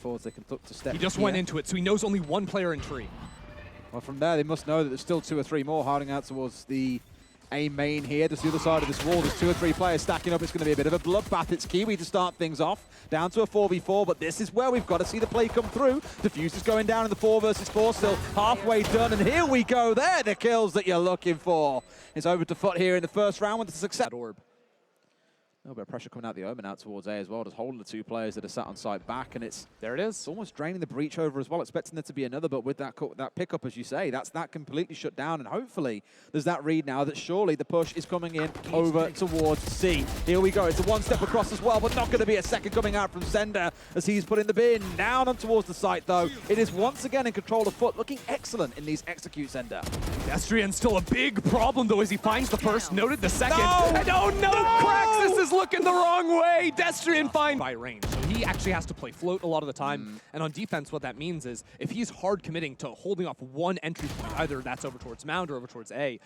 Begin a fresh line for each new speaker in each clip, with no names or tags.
forwards, they can look to step.
He just went into it, so he knows only one player in tree.
Well, from there, they must know that there's still 2 or 3 more hiding out towards the A main here. Just the other side of this wall, there's 2 or 3 players stacking up. It's going to be a bit of a bloodbath. It's Kiwi to start things off, down to a 4v4, but this is where we've got to see the play come through. Diffuse is going down in the 4 versus 4, still halfway done, and here we go. They're the kills that you're looking for. It's over to FUT here in the first round with the success. Orb. A little bit of pressure coming out the Omen out towards A as well, just holding the 2 players that are sat on site back, and it's
there it is.
It's almost draining the breach over as well, expecting there to be another, but with that pickup, as you say, that's that completely shut down, and hopefully there's that read now that surely the push is coming in over towards C. Here we go, it's a 1-step across as well, but not going to be a second coming out from Sender as he's put in the bin. Down on towards the site though, it is once again in control of FUT, looking excellent in these execute Sender.
Destrian's still a big problem though as he finds the first, noted the second, and oh no,
No!
Kraxis is looking the wrong way. Destrian finds by range, so he actually has to play float a lot of the time. And on defense, what that means is if he's hard committing to holding off one entry point, either that's over towards Mound or over towards A,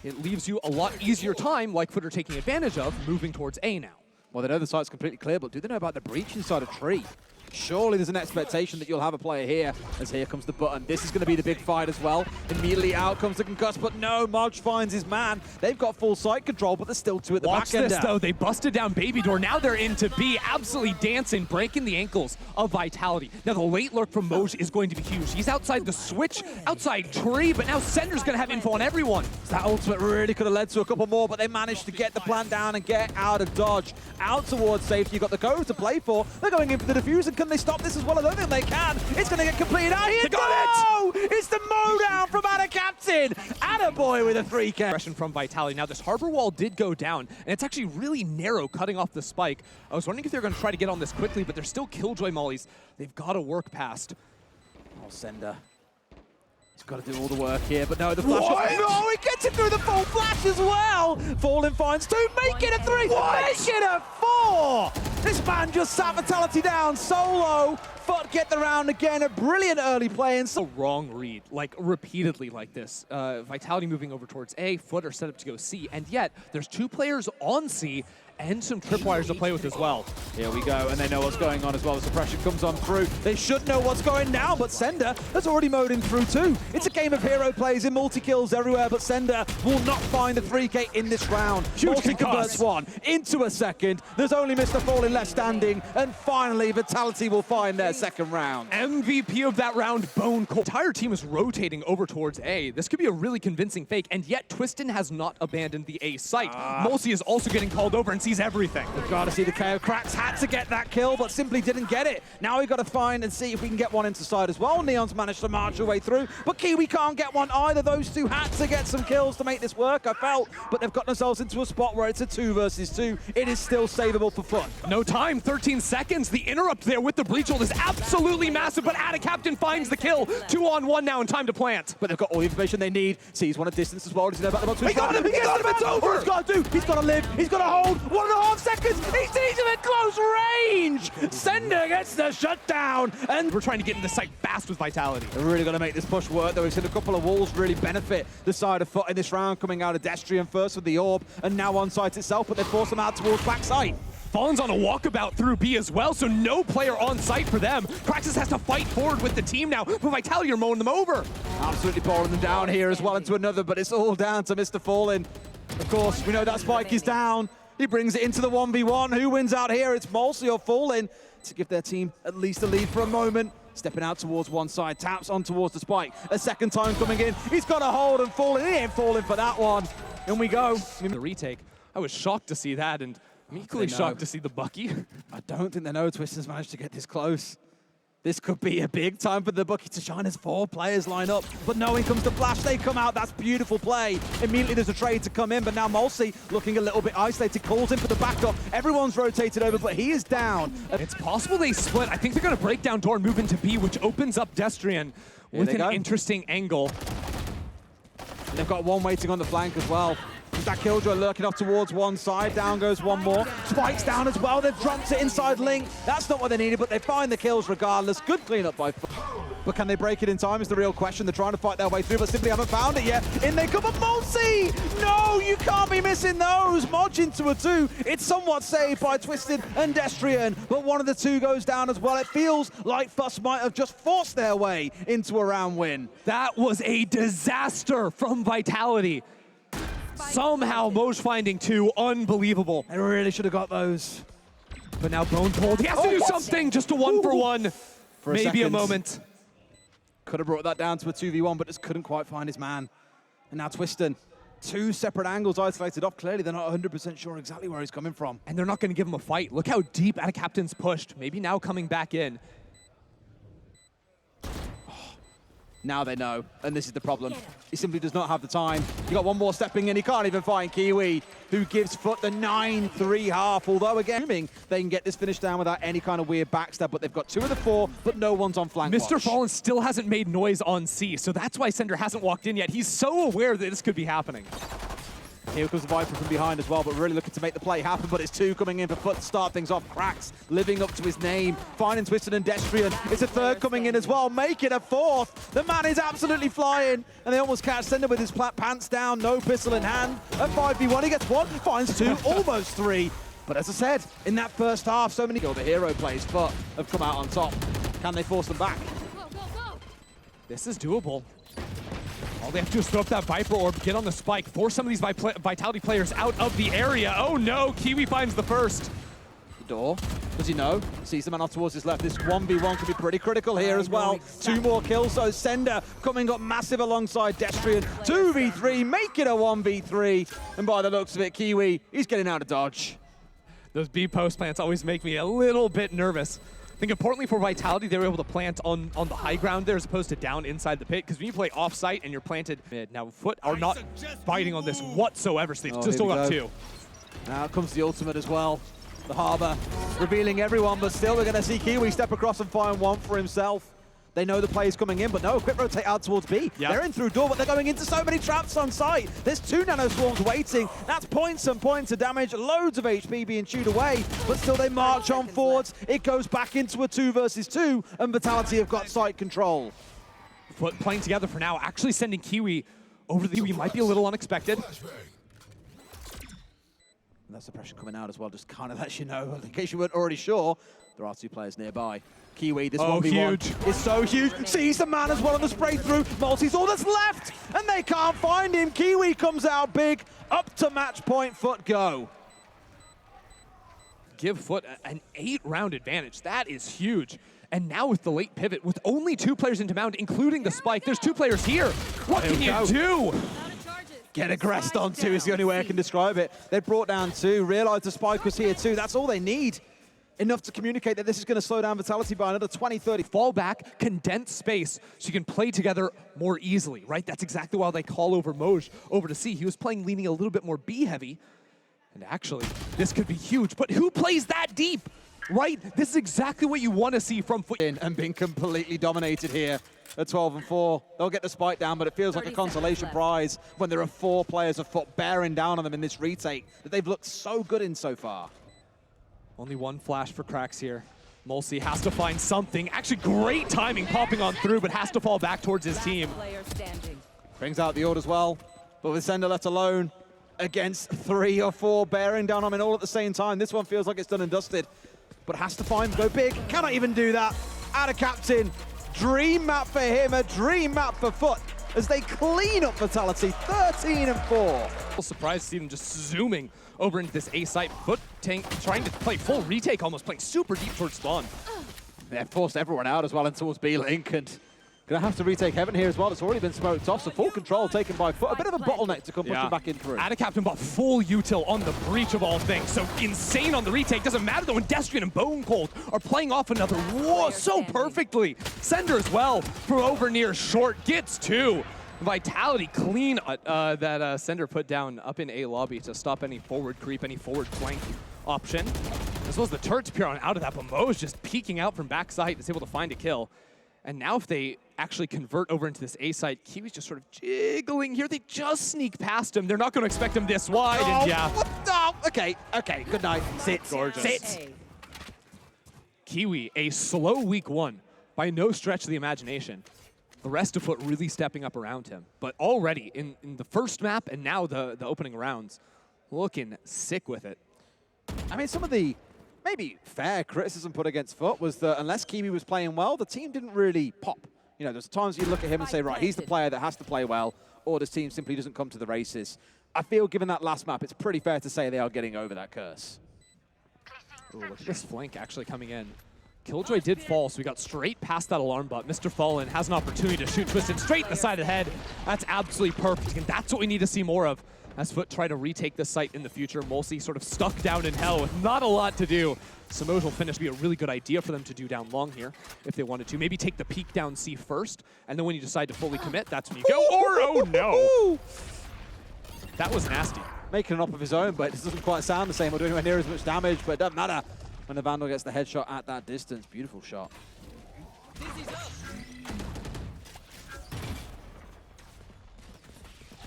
it leaves you a lot easier time, like FUT are taking advantage of, moving towards A now.
Well, they know the site's completely clear, but do they know about the breach inside a tree? Surely there's an expectation that you'll have a player here, as here comes the button. This is going to be the big fight as well. Immediately out comes the concuss, but no, March finds his man. They've got full site control, but there's still 2 at the back end.
Watch this though, they busted down Baby Door. Now they're into B, absolutely dancing, breaking the ankles of Vitality. Now the late lurk from Moj is going to be huge. He's outside the switch, outside tree, but now Sender's going to have info on everyone.
That ultimate really could have led to a couple more, but they managed to get the plant down and get out of dodge. Out towards safety, you've got the Cove to play for. They're going in for the defuse, and can they stop this as well? I don't think they can. It's going to get completed out here.
They got
it! It's the mowdown from Ada Captain. Attaboy with a 3K.
Aggression from Vitality. Now this harbor wall did go down, and it's actually really narrow, cutting off the spike. I was wondering if they're going to try to get on this quickly, but they're still Killjoy mollies. They've got to work past.
Oh, Sender. He's got to do all the work here, but no, the flash. No, he gets it through the full flash as well. Fallen finds 2, make it a 3, make it a 4. This man just sat Vitality down solo. FUT get the round again, a brilliant early play. And
a wrong read, like repeatedly like this. Vitality moving over towards A, FUT are set up to go C, and yet there's 2 players on C and some tripwires to play with as well.
Here we go, and they know what's going on as well. The suppression comes on through. They should know what's going down, but Sender has already mowed him through too. It's a game of hero plays in multi-kills everywhere, but Sender will not find the 3K in this round.
Huge
converts 1 into a second. There's only Mr. Fallen left standing, and finally Vitality will find their second round.
MVP of that round, Bone Cold. The entire team is rotating over towards A. This could be a really convincing fake, and yet Twistin has not abandoned the A site. Mulsi is also getting called over and sees everything.
We've got to see the KO. Krax had to get that kill, but simply didn't get it. Now we've got to find and see if we can get one into side as well. Neon's managed to march her way through, but Kiwi can't get one either. Those 2 had to get some kills to make this work, I felt, but they've got themselves into a spot where it's a 2 versus 2. It is still savable for FUT.
No time, 13 seconds. The interrupt there with the breach hold is absolutely massive, but Ada Captain finds the kill. 2-on-1 now and time to plant.
But they've got all the information they need. Sees one at distance as well. Does he know about the box?
He got him! He got him! It's over!
What he's got to do, he's got to live, he's got to hold. 1.5 seconds, he sees him at close range! Sender gets the shutdown, and
we're trying to get in the site fast with Vitality.
They're really going to make this push work, though. We've seen a couple of walls really benefit the side of FUT in this round, coming out of Destrian first with the orb, and now on site itself, but they force them out towards backside.
Fallen's on a walkabout through B as well, so no player on site for them. Kraxis has to fight forward with the team now, but Vitality are mowing them over.
Absolutely boring them down here as well into another, but it's all down to Mr. Fallen. Of course, we know that spike is down. He brings it into the 1v1. Who wins out here? It's Mulsi or Fallen to give their team at least a lead for a moment. Stepping out towards one side, taps on towards the spike. A second time coming in. He's got a hold and Fallen. He ain't falling for that one. In we go.
The retake. I was shocked to see that, and I'm equally shocked to see the Bucky.
I don't think they know Twistin's managed to get this close. This could be a big time for the Bucky to shine as 4 players line up. But no, in comes the flash. They come out. That's beautiful play. Immediately there's a trade to come in, but now Mulsi looking a little bit isolated, calls in for the backup. Everyone's rotated over, but he is down.
It's possible they split. I think they're going to break down door and move into B, which opens up Destrian with an interesting angle.
And they've got one waiting on the flank as well. That Killjoy lurking off towards one side. Down goes one more. Spike's down as well. They've dropped it inside Link. That's not what they needed, but they find the kills regardless. Good cleanup by FUT. but can they break it in time is the real question. They're trying to fight their way through, but simply haven't found it yet. In they come, but Multi! No, you can't be missing those! Modge into a 2. It's somewhat saved by Twisted and Destrian, but one of the 2 goes down as well. It feels like FUT might have just forced their way into a round win.
That was a disaster from Vitality. Somehow Moj finding 2, unbelievable.
They really should have got those.
But now Bone told he has to do something, just a 1-for-1.
For
maybe a moment.
Could have brought that down to a 2v1, but just couldn't quite find his man. And now Twiston, 2 separate angles isolated off. Clearly, they're not 100% sure exactly where he's coming from.
And they're not going to give him a fight. Look how deep Captain's pushed. Maybe now coming back in.
Now they know, and this is the problem. He simply does not have the time. You got one more stepping in, he can't even find Kiwi, who gives FUT the 9-3 half. Although again, assuming they can get this finish down without any kind of weird backstab, but they've got 2 of the 4, but no one's on flank
Mr.
watch.
Fallen still hasn't made noise on C, so that's why Sender hasn't walked in yet. He's so aware that this could be happening.
Here comes the Viper from behind as well, but really looking to make the play happen, but it's 2 coming in for FUT to start things off. Cracks, living up to his name, finding Twisted and Destrian. It's a 3rd coming in as well, making a 4th. The man is absolutely flying, and they almost catch Sender with his pants down, no pistol in hand. At 5v1, he gets 1, finds 2, almost 3. But as I said, in that first half, so many the hero plays FUT have come out on top. Can they force them back?
This is doable. All they have to do is throw up that Viper Orb, get on the spike, force some of these Vitality players out of the area. Oh no, Kiwi finds the first.
The door, does he know? Sees the man off towards his left. This 1v1 could be pretty critical here as well. 2 more kills, so Sender coming up massive alongside Destrian. 2v3, make it a 1v3. And by the looks of it, Kiwi, he's getting out of dodge.
Those B post plants always make me a little bit nervous. I think importantly for Vitality, they were able to plant on the high ground there as opposed to down inside the pit, because when you play off-site and you're planted mid, now FUT are not fighting on this whatsoever, so they've just still got 2.
Now comes the ultimate as well. The Harbor revealing everyone, but still we're going to see Kiwi step across and find 1 for himself. They know the play is coming in, but no, quick rotate out towards B. Yep. They're in through door, but they're going into so many traps on site. There's 2 nano swarms waiting. That's points and points of damage, loads of HP being chewed away, but still they march on forwards. It goes back into a 2 versus 2, and Vitality have got site control.
FUT playing together for now, actually sending Kiwi over the Kiwi might be a little unexpected.
And that's the pressure coming out as well, just kind of lets you know, in case you weren't already sure, there are 2 players nearby. Kiwi, this 1v1
huge.
is so huge. Sees the man as well on the spray through. Multi's all that's left, and they can't find him. Kiwi comes out big, up to match point, FUT go.
Give FUT an 8-round advantage. That is huge. And now with the late pivot, with only 2 players into Mound, including the spike, there's 2 players here. What can you do?
Get aggressed on 2 is the only way I can describe it. They brought down 2, realized the spike was here too. That's all they need. Enough to communicate that this is going to slow down Vitality by another 20, 30.
Fall back, condense space, so you can play together more easily, right? That's exactly why they call over Moj over to C. He was playing leaning a little bit more B heavy. And actually, this could be huge. But who plays that deep, right? This is exactly what you want to see from FUT.
And being completely dominated here at 12-4. They'll get the spike down, but it feels like a consolation prize when there are 4 players of FUT bearing down on them in this retake that they've looked so good in so far.
Only 1 flash for Cracks here. Mulsi has to find something. Actually, great timing popping on through, but has to fall back towards his team.
Brings out the ult as well, but with Sender left alone against 3 or 4 bearing down on him all at the same time. This one feels like it's done and dusted, but has to find, go big. Cannot even do that. Out of captain. Dream map for him, a dream map for FUT as they clean up Vitality, 13-4.
Surprised to see them just zooming over into this A site. FUT tank trying to play full retake, almost playing super deep towards spawn.
They've forced everyone out as well and towards B-Link, and gonna have to retake Heaven here as well. It's already been smoked off, so full control taken by FUT. A bit of a bottleneck to come pushing back in through. Captain
bought full util on the breach of all things, so insane on the retake. Doesn't matter though when Destrian and Bone Cold are playing off another. Whoa, so perfectly. Sender as well for over near short, gets 2. Vitality clean that Sender put down up in A lobby to stop any forward creep, any forward flank option. As well as the turrets appear on out of that, but Mo's just peeking out from backside, is able to find a kill. And now if they actually convert over into this A side, Kiwi's just sort of jiggling here. They just sneak past him. They're not going to expect him this wide, and yeah.
Okay, good night. Sit.
Gorgeous.
Sit.
Kiwi, a slow week 1. by no stretch of the imagination. The rest of FUT really stepping up around him. But already in the first map and now the opening rounds, looking sick with it.
I mean, some of the maybe fair criticism put against FUT was that unless Kiwi was playing well, the team didn't really pop. You know, there's times you look at him and say, right, he's the player that has to play well, or this team simply doesn't come to the races. I feel given that last map, it's pretty fair to say they are getting over that curse.
Ooh, look at this flank actually coming in. Killjoy did fall, so we got straight past that alarm bot. Mr. Fallen has an opportunity to shoot Twisted straight in the side of the head. That's absolutely perfect, and that's what we need to see more of as FUT try to retake this site in the future. Molsey sort of stuck down in hell with not a lot to do. Samoj will finish be a really good idea for them to do down long here if they wanted to. Maybe take the peek down C first, and then when you decide to fully commit, that's when you go. Or, oh no! That was nasty.
Making an op of his own, but it doesn't quite sound the same or do anywhere near as much damage, but it doesn't matter when the Vandal gets the headshot at that distance. Beautiful shot.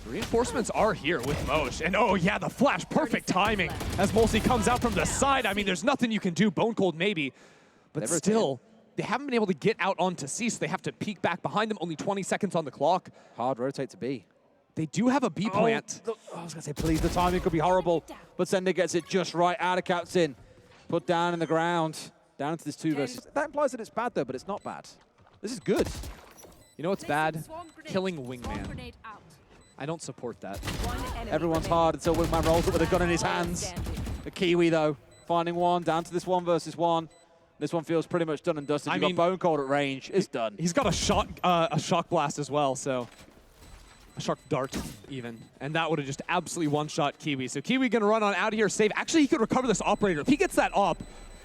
Reinforcements are here with Moj. And oh yeah, the flash, perfect timing as Molsey comes out from the side. I mean, there's nothing you can do. Bone Cold maybe, but
Never
still, they haven't been able to get out onto C, so they have to peek back behind them. Only 20 seconds on the clock.
Hard rotate to B.
They do have a B plant.
Oh, I was going to say, please, the timing could be horrible, but Sender gets it just right out of Captain. Put down in the ground, down into this 2 versus. That implies that it's bad, though, but it's not bad. This is good.
You know what's bad? Killing Wingman. I don't support that.
Everyone's hard until Wingman rolls up with a gun in his hands. The Kiwi, though, finding one, down to this 1 versus 1. This one feels pretty much done and dusted. You've got Bone Cold at range. It's done.
He's got a shock blast as well, so a shock dart even, and that would have just absolutely one-shot Kiwi. So Kiwi gonna run on out of here, save. Actually, he could recover this operator if he gets that op.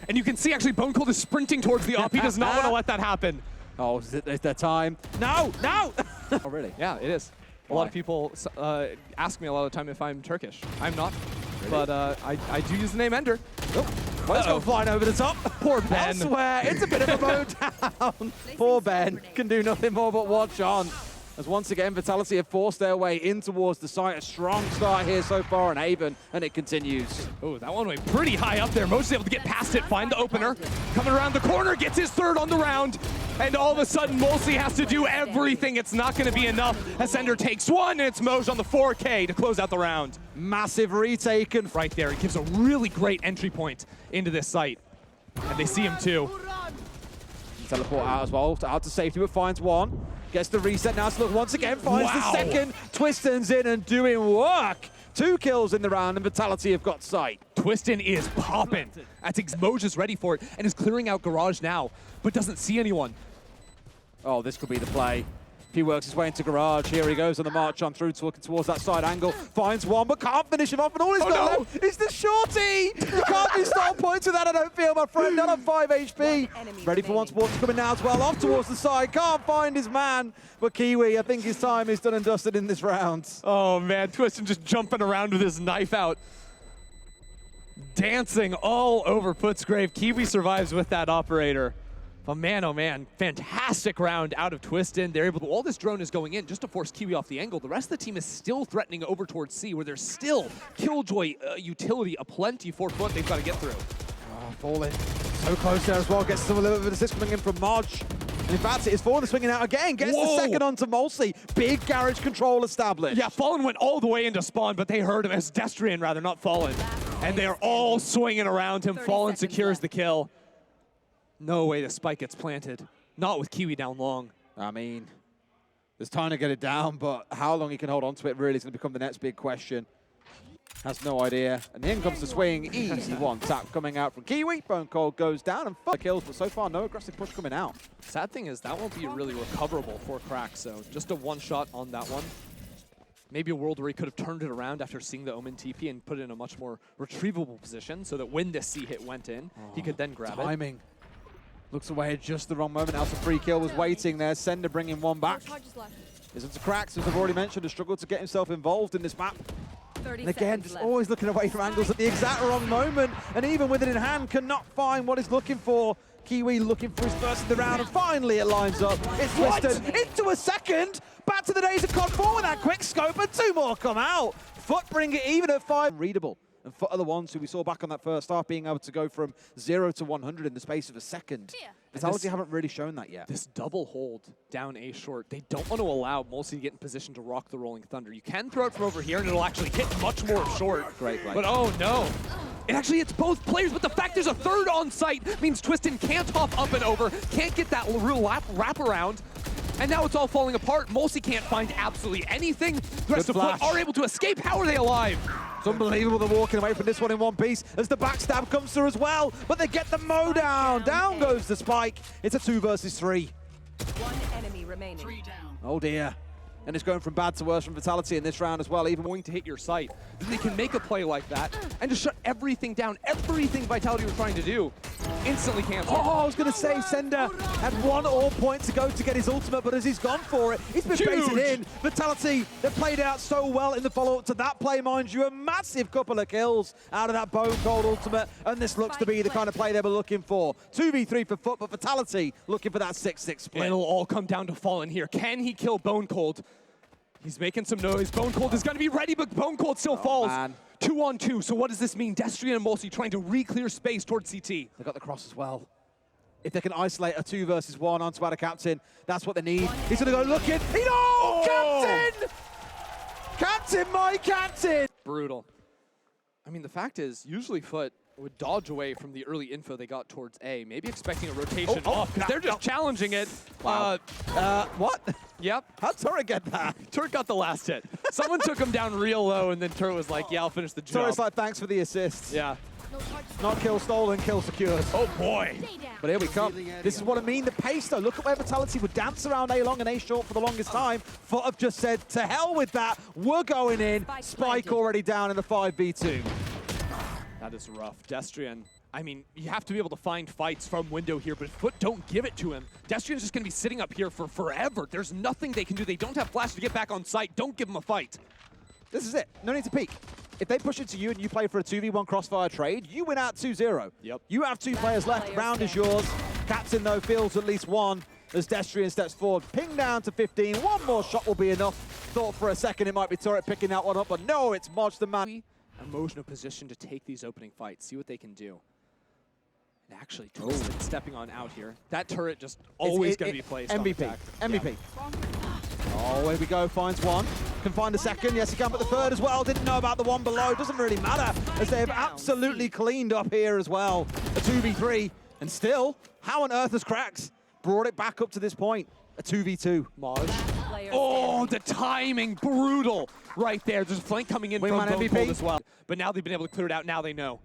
And you can see actually Bone Cold is sprinting towards the op. He does not want to let that happen.
Oh, is it their time? No, no! Oh, really?
Yeah, it is. A lot of people ask me a lot of the time if I'm Turkish. I'm not,
really?
But I do use the name Ender.
Oh, well, it's gone flying over the top.
Poor Ben.
Elsewhere, it's a bit of a mow down. Poor Ben can do nothing more but watch on. As once again, Vitality have forced their way in towards the site. A strong start here so far in Haven, and it continues.
Oh, that one went pretty high up there. Moj able to get past it, find the opener. Coming around the corner, gets his 3rd on the round. And all of a sudden, Molsey has to do everything. It's not going to be enough. Ascender takes 1, and it's Moj on the 4K to close out the round.
Massive retake. And
right there, it gives a really great entry point into this site. And they see him too.
Teleport out as well, out to safety, but finds 1. Gets the reset now to look once again, finds the 2nd. Twiston's in and doing work. 2 kills in the round, and Vitality have got sight.
Twiston is popping. That's Moj is ready for it, and is clearing out Garage now, but doesn't see anyone.
Oh, this could be the play. He works his way into Garage. Here he goes on the march on through, looking towards that side angle. Finds 1, but can't finish him off. And all he's got left is the shorty. You can't be stole points with that, I don't feel, my friend. Not on 5 HP. Ready for one sports coming now as well. Off towards the side. Can't find his man. But Kiwi, I think his time is done and dusted in this round.
Oh, man. Twiston just jumping around with his knife out. Dancing all over Footsgrave. Kiwi survives with that operator. But man, oh man, fantastic round out of Twiston. They're able to, all this drone is going in just to force Kiwi off the angle. The rest of the team is still threatening over towards C, where there's still Killjoy utility aplenty for FUT they've got to get through.
Oh, Fallen so close there as well. Gets a little bit of assist coming in from Moj. And in fact, it is Fallen swinging out again. Gets the 2nd onto Molsey. Big garage control established.
Yeah, Fallen went all the way into spawn, but they heard him as Destrian rather, not Fallen. And they're all swinging around him. Fallen secures the kill. No way the spike gets planted. Not with Kiwi down long.
I mean, there's time to get it down, but how long he can hold on to it really is going to become the next big question. Has no idea. And in comes the swing. Easy 1 tap coming out from Kiwi. Bone Cold goes down and FUT kills, but so far no aggressive push coming out.
Sad thing is that won't be really recoverable for Crack, so just a 1-shot on that one. Maybe a world where he could have turned it around after seeing the Omen TP and put it in a much more retrievable position so that when this C hit went in, he could then grab it.
Timing. Looks away at just the wrong moment. Now the free kill was waiting there. Sender bringing 1 back. Isn't to Cracks, as I've already mentioned, has struggled to get himself involved in this map. And again, just always looking away from angles at the exact wrong moment. And even with it in hand, cannot find what he's looking for. Kiwi looking for his first in the round, and finally it lines up. It's Twisted into a 2nd. Back to the days of COD 4 with that quick scope, and 2 more come out. FUT bring it even at 5. Readable And FUT are the ones who we saw back on that first half being able to go from 0 to 100 in the space of a second. Vitality haven't really shown that yet.
This double hold down A short, they don't want to allow Mulsi to get in position to rock the Rolling Thunder. You can throw it from over here and it'll actually hit much more short.
Great play.
But oh no. It actually hits both players, but the fact there's a third on site means Twistin can't hop up and over, can't get that real wrap around. And now it's all falling apart. Mulsi can't find absolutely anything. The rest of FUT are able to escape. How are they alive?
It's unbelievable they're walking away from this one in one piece as the backstab comes through as well. But they get the mow down. Down goes the spike. It's a 2 versus 3.
One enemy remaining.
3 down.
Oh dear. And it's going from bad to worse from Vitality in this round as well. Even
Going to hit your site. Then they can make a play like that and just shut everything down. Everything Vitality were trying to do. Instantly canceled.
Oh, I was going to say Sender had 1 all point to go to get his ultimate, but as he's gone for it, he's been facing in. Vitality, they played out so well in the follow-up to that play, mind you. A massive couple of kills out of that Bone Cold ultimate, and this looks to be the kind of play they were looking for. 2v3 for FUT, but Vitality looking for that 6-6 split.
It'll all come down to Fallen here. Can he kill Bone Cold? He's making some noise. Bone Cold is going to be ready, but Bone Cold still falls.
Man.
2 on 2. So what does this mean? Destrian and Mulsi trying to re-clear space towards CT.
They got the cross as well. If they can isolate a 2 versus 1 onto our captain, that's what they need. He's going to go looking. Captain! Captain, my captain!
Brutal. I mean, the fact is, usually FUT would dodge away from the early info they got towards A, maybe expecting a rotation off, because they're just challenging it.
Wow. What?
Yep.
How'd Turret get that?
Turret got the last hit. Someone took him down real low, and then Turret was like, yeah, I'll finish the job.
Turret's like, thanks for the assist.
Yeah.
Not kill stolen, kill secured.
Oh, boy.
But here we come. This is what I mean. The pace, though. Look at where Vitality would dance around A long and A short for the longest time. FUT have just said, to hell with that. We're going in. Spike already down in the 5v2.
That is rough. Destrian, I mean, you have to be able to find fights from window here, but if FUT don't give it to him, Destrian's just going to be sitting up here for forever. There's nothing they can do. They don't have flash to get back on site. Don't give him a fight.
This is it. No need to peek. If they push it to you and you play for a 2v1 crossfire trade, you win out 2-0.
Yep.
You have 2 players left. Round is yours. Captain, though, feels at least 1 as Destrian steps forward. Ping down to 15. 1 more shot will be enough. Thought for a second it might be Turret picking that one up, but no, it's Modge the man.
Emotional position to take these opening fights, see what they can do. And actually, Twistin stepping on out here. That Turret just always going to be placed
MVP.
on
MVP.
Yeah.
Oh, here we go. Finds 1. Can find a second. Yes, he can, but the third as well. Didn't know about the one below. Doesn't really matter, as they have absolutely cleaned up here as well. A 2v3. And still, how on earth has Cracks brought it back up to this point? A 2v2.
Modge. Oh, the timing, brutal right there. There's a flank coming in from Bone Cold as well. But now they've been able to clear it out. Now they know.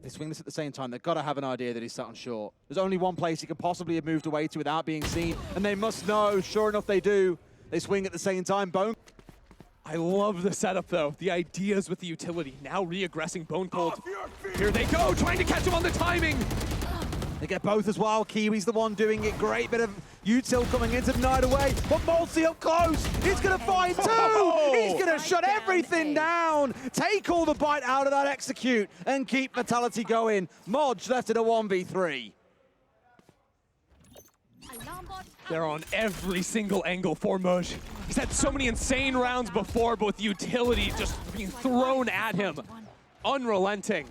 They swing this at the same time. They've got to have an idea that he's sat on short. There's only one place he could possibly have moved away to without being seen, and they must know. Sure enough, they do. They swing at the same time. Bone.
I love the setup, though. The ideas with the utility. Now re-aggressing Bone Cold. Here they go, trying to catch him on the timing.
They get both as well. Kiwi's the one doing it. Great bit of util coming in to deny it away. But Mulsi up close. He's going to find 2. He's going to shut everything down. Take all the bite out of that execute and keep Vitality going. Modge left it a 1v3.
They're on every single angle for Modge. He's had so many insane rounds before, but with utility just being thrown at him. Unrelenting.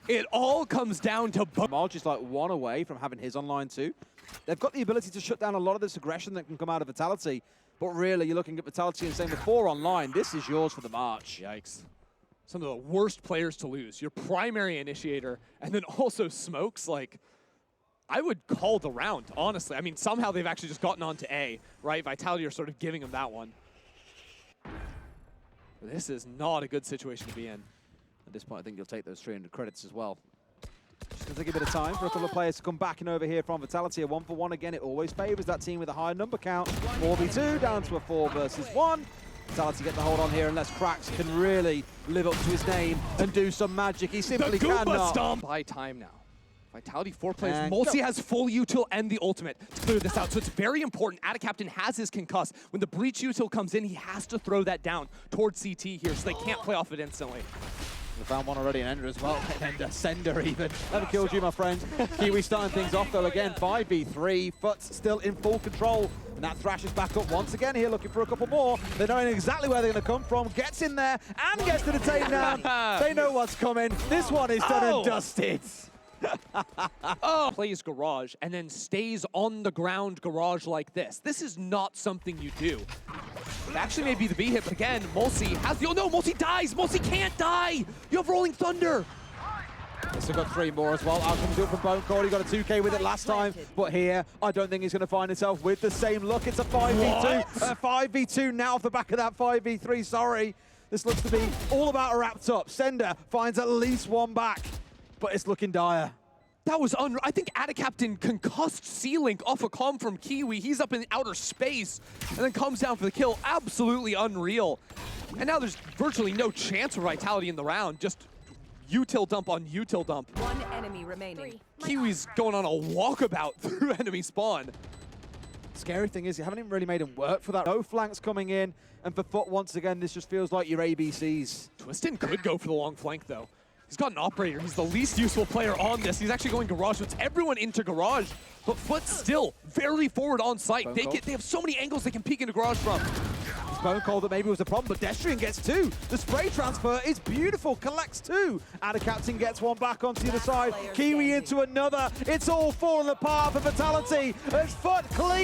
It all comes down to
Modge is like 1 away from having his online too. They've got the ability to shut down a lot of this aggression that can come out of Vitality, but really you're looking at Vitality and saying with 4 online, this is yours for the March.
Yikes. Some of the worst players to lose. Your primary initiator, and then also Smokes, like, I would call the round, honestly. I mean, somehow they've actually just gotten onto A, right? Vitality are sort of giving them that one. This is not a good situation to be in.
At this point, I think you'll take those 300 credits as well. Just going to take a bit of time for a couple of players to come back and over here from Vitality. A 1-for-1 again. It always favors that team with a higher number count. 4v2 down to a 4 versus 1. Vitality get the hold on here unless Cracks can really live up to his name and do some magic. He simply cannot.
Stomp. By time now. Vitality 4 players. Mulsi has full util and the ultimate to clear this out. So it's very important. Captain has his concuss. When the breach util comes in, he has to throw that down towards CT here so they can't play off it instantly.
We found one already, and Ender as well. Ender, Sender even. Never killed you, my friend. Kiwi starting things off though again. 5v3. FUT's still in full control. And that Thrash is back up once again here, looking for a couple more. They're knowing exactly where they're going to come from. Gets in there and gets to the takedown. They know what's coming. This one is done and dusted.
Plays Garage and then stays on the ground Garage like this. This is not something you do. It actually may be the B hit, but again, Mulsi has the... Oh no, Mulsi dies! Mulsi can't die! You have Rolling Thunder!
Still got 3 more as well. Out comes up from Bone Cold. He got a 2K with it last time, but here, I don't think he's going to find himself with the same look. It's a 5v2. 5v2 now off the back of that 5v3, sorry. This looks to be all about wrapped up. Sender finds at least one back, but it's looking dire.
That was I think Adacaptain concussed C-Link off a comm from Kiwi. He's up in outer space and then comes down for the kill. Absolutely unreal. And now there's virtually no chance for Vitality in the round. Just util dump on util dump.
One enemy remaining.
Kiwi's going on a walkabout through enemy spawn.
Scary thing is, you haven't even really made him work for that. No flanks coming in, and for FUT, once again, this just feels like your ABCs.
Twistin could go for the long flank, though. He's got an operator. He's the least useful player on this. He's actually going Garage. So it's everyone into Garage, but FUT still very forward on site. They have so many angles they can peek into Garage from.
Bone Cold that maybe was a problem, but Destrian gets 2. The spray transfer is beautiful, collects 2. Adacaptain gets one back onto the other side. Kiwi into another. It's all falling apart for Vitality as FUT clean.